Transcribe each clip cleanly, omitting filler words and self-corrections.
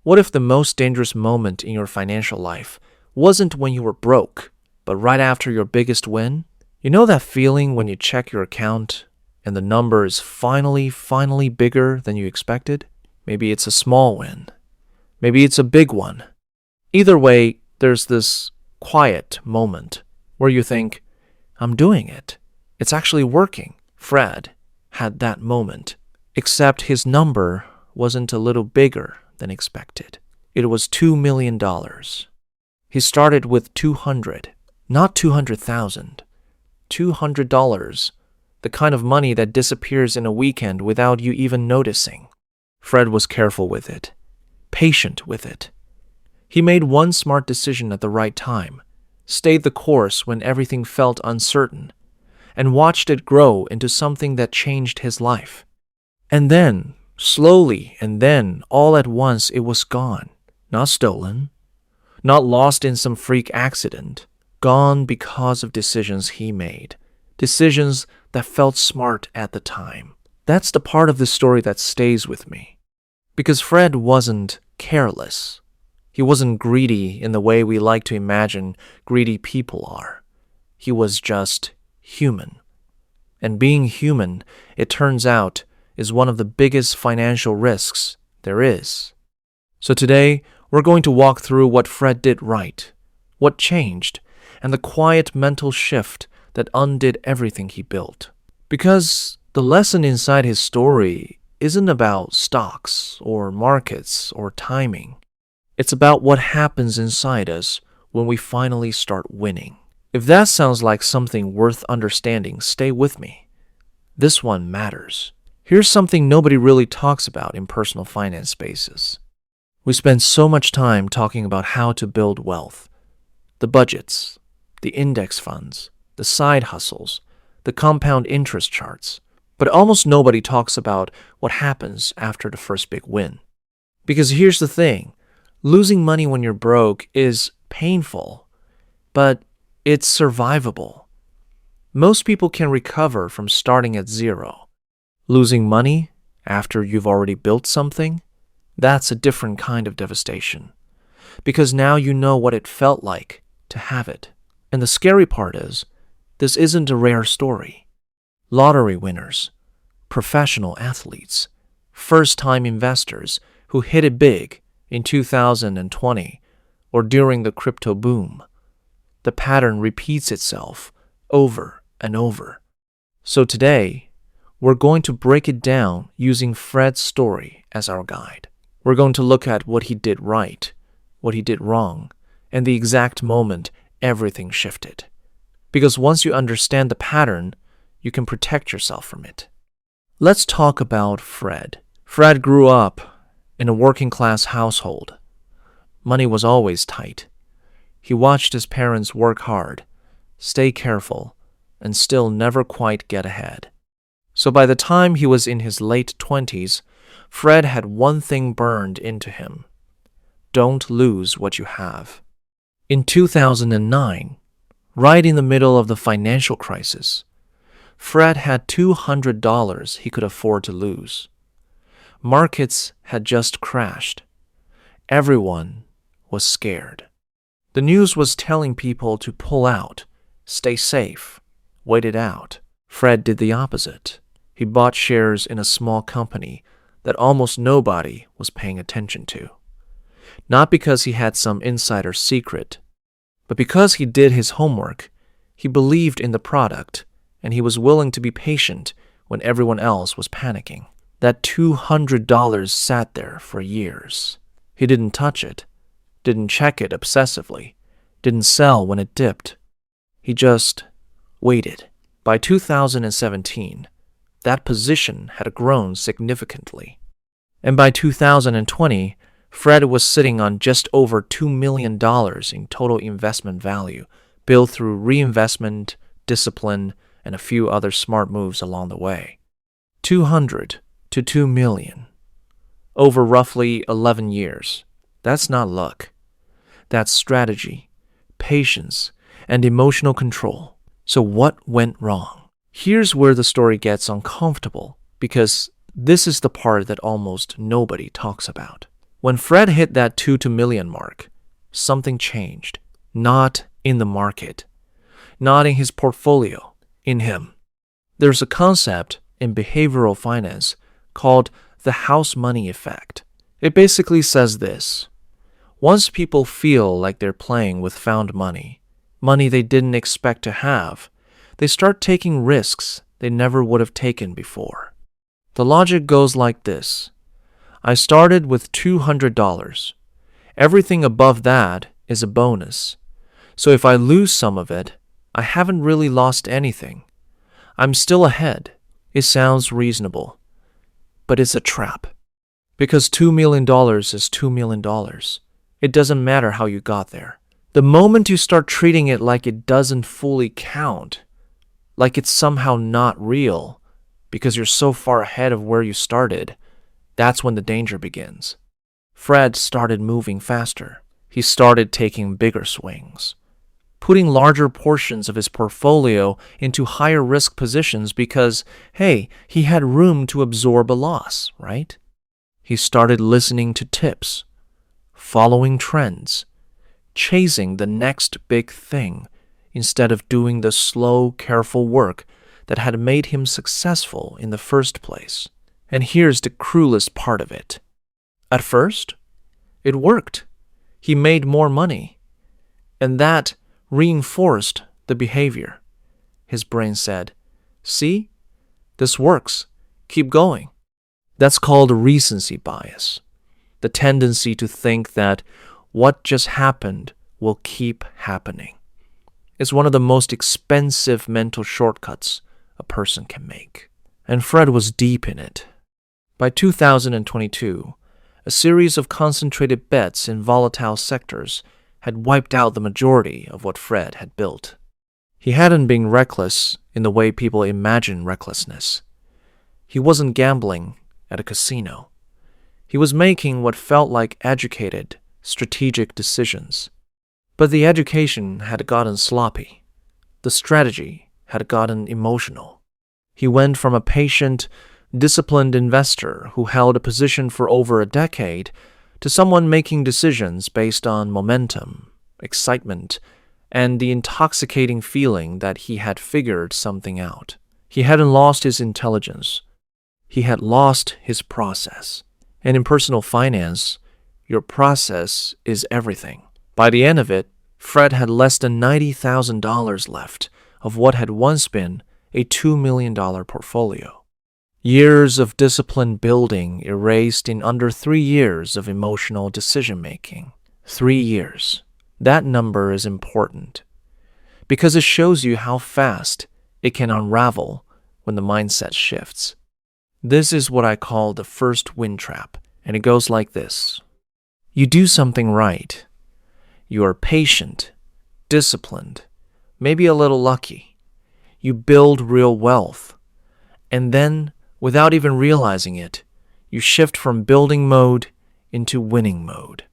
What if the most dangerous moment in your financial life wasn't when you were broke, but right after your biggest win? You know that feeling when you check your account and the number is finally bigger than you expected? Maybe it's a small win. Maybe it's a big one. Either way, there's this quiet moment where you think, I'm doing it. It's actually working. Fred had that moment, except his number wasn't a little bigger than expected. It was $2 million. He started with 200, not 200,000. $200, the kind of money that disappears in a weekend without you even noticing. Fred was careful with it, patient with it. He made one smart decision at the right time, stayed the course when everything felt uncertain, and watched it grow into something that changed his life. And then, slowly, and then, all at once, it was gone. Not stolen, not lost in some freak accident. Gone because of decisions he made. Decisions that felt smart at the time. That's the part of the story that stays with me. Because Fred wasn't careless. He wasn't greedy in the way we like to imagine greedy people are. He was just human. And being human, it turns out, is one of the biggest financial risks there is. So today, we're going to walk through what Fred did right, what changed, and the quiet mental shift that undid everything he built. Because the lesson inside his story isn't about stocks or markets or timing. It's about what happens inside us when we finally start winning. If that sounds like something worth understanding, stay with me. This one matters. Here's something nobody really talks about in personal finance spaces. We spend so much time talking about how to build wealth. The budgets, the index funds, the side hustles, the compound interest charts. But almost nobody talks about what happens after the first big win. Because here's the thing, losing money when you're broke is painful, but it's survivable. Most people can recover from starting at zero. Losing money after you've already built something, that's a different kind of devastation. Because now you know what it felt like to have it. And the scary part is, this isn't a rare story. Lottery winners, professional athletes, first-time investors who hit it big in 2020 or during the crypto boom. The pattern repeats itself over and over. So today, we're going to break it down using Fred's story as our guide. We're going to look at what he did right, what he did wrong, and the exact moment everything shifted. Because once you understand the pattern, you can protect yourself from it. Let's talk about Fred. Fred grew up in a working-class household. Money was always tight. He watched his parents work hard, stay careful, and still never quite get ahead. So by the time he was in his late 20s, Fred had one thing burned into him. Don't lose what you have. In 2009, right in the middle of the financial crisis, Fred had $200 he could afford to lose. Markets had just crashed. Everyone was scared. The news was telling people to pull out, stay safe, wait it out. Fred did the opposite. He bought shares in a small company that almost nobody was paying attention to. Not because he had some insider secret, but because he did his homework. He believed in the product, and he was willing to be patient when everyone else was panicking. That $200 sat there for years. He didn't touch it, didn't check it obsessively, didn't sell when it dipped. He just waited. By 2017, that position had grown significantly. And by 2020, Fred was sitting on just over $2 million in total investment value, built through reinvestment, discipline, and a few other smart moves along the way. 200 to 2 million. Over roughly 11 years. That's not luck. That's strategy, patience, and emotional control. So what went wrong? Here's where the story gets uncomfortable, because this is the part that almost nobody talks about. When Fred hit that 2 million mark, something changed. Not in the market, not in his portfolio, in him. There's a concept in behavioral finance called the house money effect. It basically says this: once people feel like they're playing with found money, money they didn't expect to have, they start taking risks they never would have taken before. The logic goes like this. I started with $200. Everything above that is a bonus. So if I lose some of it, I haven't really lost anything. I'm still ahead. It sounds reasonable, but it's a trap. Because $2 million is $2 million. It doesn't matter how you got there. The moment you start treating it like it doesn't fully count, like it's somehow not real, because you're so far ahead of where you started, that's when the danger begins. Fred started moving faster. He started taking bigger swings, putting larger portions of his portfolio into higher risk positions because, hey, he had room to absorb a loss, right? He started listening to tips, following trends, chasing the next big thing instead of doing the slow, careful work that had made him successful in the first place. And here's the cruelest part of it. At first, it worked. He made more money, and that reinforced the behavior. His brain said, see, this works. Keep going. That's called recency bias, the tendency to think that what just happened will keep happening. It's one of the most expensive mental shortcuts a person can make. And Fred was deep in it. By 2022, a series of concentrated bets in volatile sectors had wiped out the majority of what Fred had built. He hadn't been reckless in the way people imagine recklessness. He wasn't gambling at a casino. He was making what felt like educated, strategic decisions. But the education had gotten sloppy. The strategy had gotten emotional. He went from a patient, disciplined investor who held a position for over a decade to someone making decisions based on momentum, excitement, and the intoxicating feeling that he had figured something out. He hadn't lost his intelligence. He had lost his process. And in personal finance, your process is everything. By the end of it, Fred had less than $90,000 left of what had once been a $2 million portfolio. Years of discipline building erased in under 3 years of emotional decision-making. 3 years. That number is important because it shows you how fast it can unravel when the mindset shifts. This is what I call the first win trap, and it goes like this. You do something right. You are patient, disciplined, maybe a little lucky. You build real wealth, and then, without even realizing it, you shift from building mode into winning mode.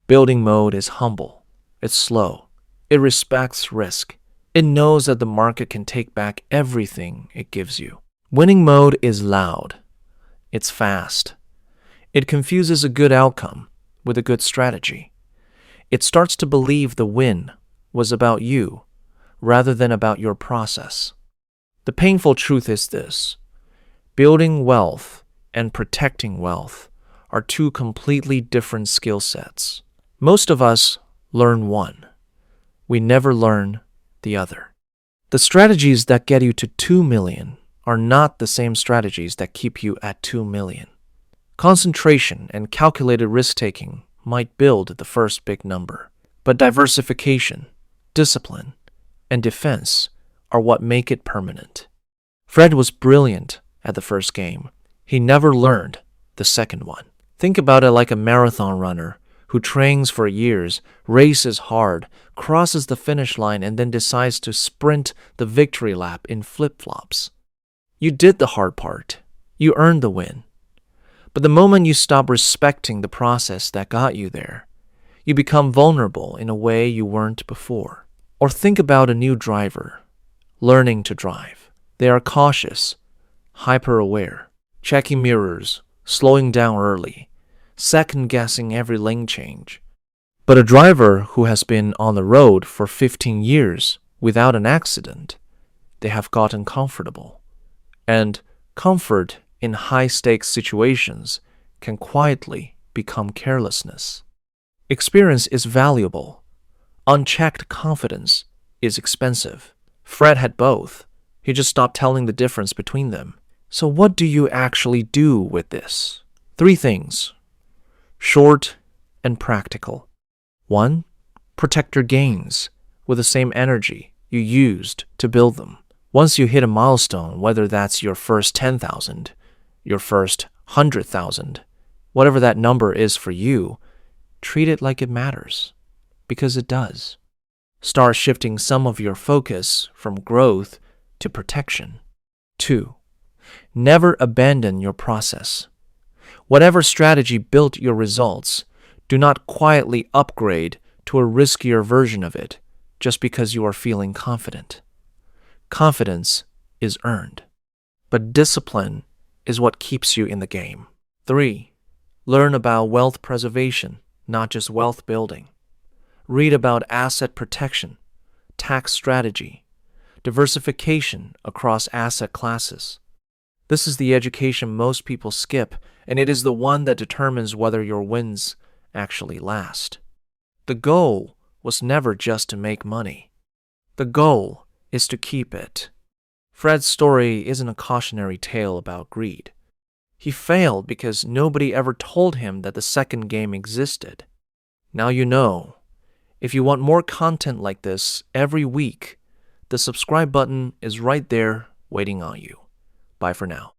Building mode is humble. It's slow. It respects risk. It knows that the market can take back everything it gives you. Winning mode is loud. It's fast. It confuses a good outcome with a good strategy. It starts to believe the win was about you rather than about your process. The painful truth is this. Building wealth and protecting wealth are two completely different skill sets. Most of us learn one. We never learn the other. The strategies that get you to 2 million are not the same strategies that keep you at 2 million. Concentration and calculated risk-taking might build the first big number, but diversification, discipline, and defense are what make it permanent. Fred was brilliant at the first game. He never learned the second one. Think about it like a marathon runner who trains for years, races hard, crosses the finish line, and then decides to sprint the victory lap in flip-flops. You did the hard part. You earned the win. But the moment you stop respecting the process that got you there, you become vulnerable in a way you weren't before. Or think about a new driver learning to drive. They are cautious, hyper-aware, checking mirrors, slowing down early, second-guessing every lane change. But a driver who has been on the road for 15 years without an accident, they have gotten comfortable. And comfort in high-stakes situations can quietly become carelessness. Experience is valuable. Unchecked confidence is expensive. Fred had both. He just stopped telling the difference between them. So what do you actually do with this? 3 things. Short and practical. 1. Protect your gains with the same energy you used to build them. Once you hit a milestone, whether that's your first 10,000, your first 100,000, whatever that number is for you, treat it like it matters, because it does. Start shifting some of your focus from growth to protection. 2. Never abandon your process. Whatever strategy built your results, do not quietly upgrade to a riskier version of it just because you are feeling confident. Confidence is earned, but discipline is what keeps you in the game. 3. Learn about wealth preservation, not just wealth building. Read about asset protection, tax strategy, diversification across asset classes. This is the education most people skip, and it is the one that determines whether your wins actually last. The goal was never just to make money. The goal is to keep it. Fred's story isn't a cautionary tale about greed. He failed because nobody ever told him that the second game existed. Now you know. If you want more content like this every week, the subscribe button is right there waiting on you. Bye for now.